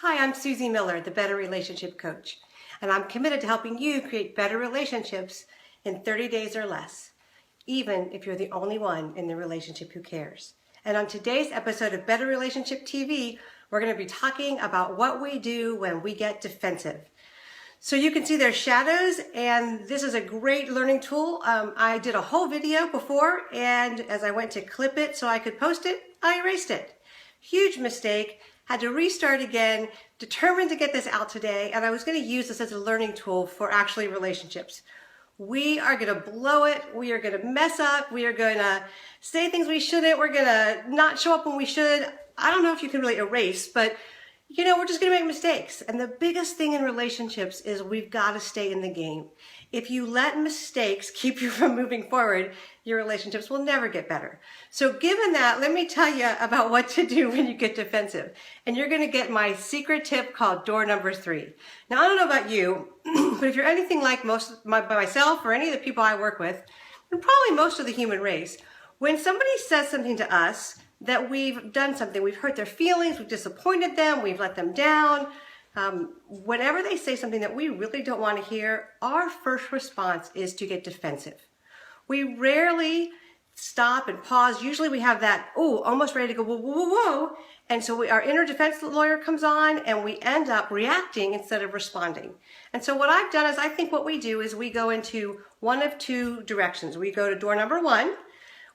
Hi, I'm Susie Miller, the Better Relationship Coach, and I'm committed to helping you create better relationships in 30 days or less, even if you're the only one in the relationship who cares. And on today's episode of Better Relationship TV, we're going to be talking about what we do when we get defensive. So you can see there's shadows, and this is a great learning tool. I did a whole video before, and as I went to clip it so I could post it, I erased it. Huge mistake. Had to restart again, determined to get this out today, and I was going to use this as a learning tool for actually relationships. We are going to blow it. We are going to mess up. We are going to say things we shouldn't. We're going to not show up when we should. I don't know if you can really erase, but we're just going to make mistakes. And the biggest thing in relationships is we've got to stay in the game. If you let mistakes keep you from moving forward, your relationships will never get better. So given that, let me tell you about what to do when you get defensive. And you're going to get my secret tip called door number 3. Now, I don't know about you, but if you're anything like myself or any of the people I work with, and probably most of the human race, when somebody says something to us that we've done something, we've hurt their feelings, we've disappointed them, we've let them down, whenever they say something that we really don't want to hear, our first response is to get defensive. We rarely stop and pause. Usually we have that, almost ready to go, whoa, whoa, whoa, whoa. And so our inner defense lawyer comes on and we end up reacting instead of responding. And so what I've done is I think what we do is we go into one of two directions. We go to door number 1,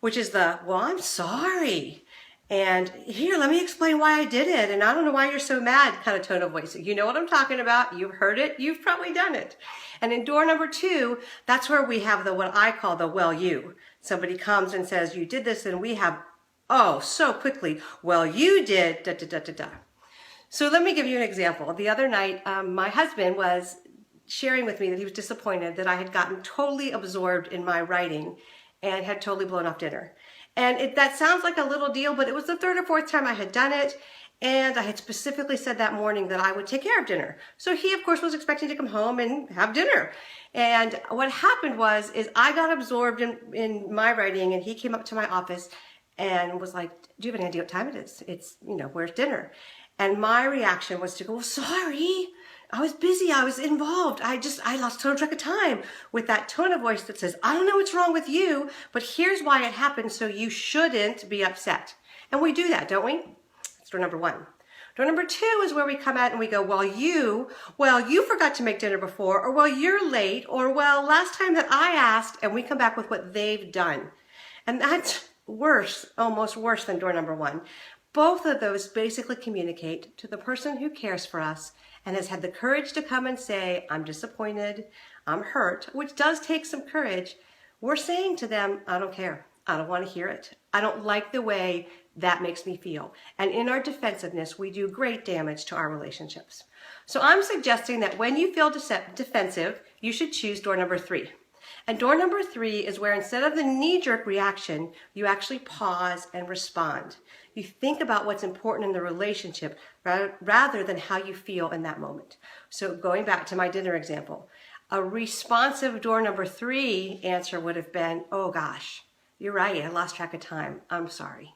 which is the, well, I'm sorry. And here, let me explain why I did it. And I don't know why you're so mad kind of tone of voice. You know what I'm talking about. You've heard it. You've probably done it. And in door number 2, that's where we have the, what I call the, well, you. Somebody comes and says, you did this. And we have, so quickly, well, you did, da, da, da, da, da. So let me give you an example. The other night, my husband was sharing with me that he was disappointed that I had gotten totally absorbed in my writing and had totally blown off dinner. And that sounds like a little deal, but it was the 3rd or 4th time I had done it. And I had specifically said that morning that I would take care of dinner. So he, of course, was expecting to come home and have dinner. And what happened is I got absorbed in my writing, and he came up to my office and was like, do you have any idea what time it is? It's, where's dinner? And my reaction was to go, well, sorry. I was busy. I was involved. I lost total track of time, with that tone of voice that says, I don't know what's wrong with you, but here's why it happened, so you shouldn't be upset. And we do that, don't we? That's door number 1. Door number 2 is where we come out and we go, well, you forgot to make dinner before, or well, you're late, or well, last time that I asked, and we come back with what they've done. And that's worse, almost worse than door number 1. Both of those basically communicate to the person who cares for us and has had the courage to come and say, I'm disappointed, I'm hurt, which does take some courage. We're saying to them, I don't care. I don't want to hear it. I don't like the way that makes me feel. And in our defensiveness, we do great damage to our relationships. So I'm suggesting that when you feel defensive, you should choose door number 3. And door number 3 is where, instead of the knee-jerk reaction, you actually pause and respond. You think about what's important in the relationship rather than how you feel in that moment. So going back to my dinner example, a responsive door number 3 answer would have been, oh gosh, you're right, I lost track of time, I'm sorry.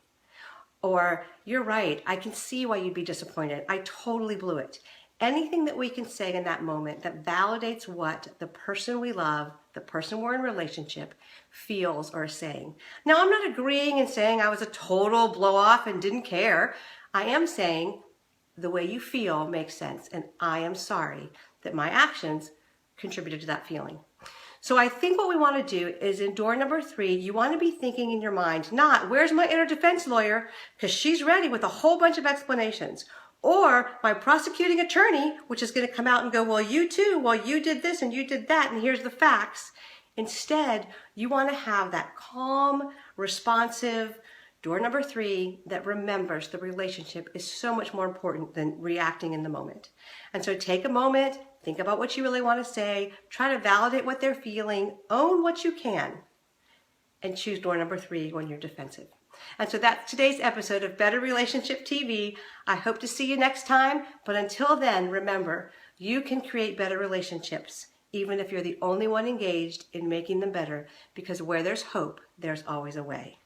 Or, you're right, I can see why you'd be disappointed, I totally blew it. Anything that we can say in that moment that validates what the person we love, the person we're in relationship, feels or is saying. Now, I'm not agreeing and saying I was a total blow off and didn't care. I am saying the way you feel makes sense, and I am sorry that my actions contributed to that feeling. So I think what we want to do is, in door number 3, you want to be thinking in your mind, not, where's my inner defense lawyer? Because she's ready with a whole bunch of explanations. Or my prosecuting attorney, which is going to come out and go, well, you too, well, you did this and you did that, and here's the facts. Instead, you want to have that calm, responsive door number 3 that remembers the relationship is so much more important than reacting in the moment. And so take a moment, think about what you really want to say, try to validate what they're feeling, own what you can, and choose door number 3 when you're defensive. And so that's today's episode of Better Relationship TV. I hope to see you next time. But until then, remember, you can create better relationships, even if you're the only one engaged in making them better, because where there's hope, there's always a way.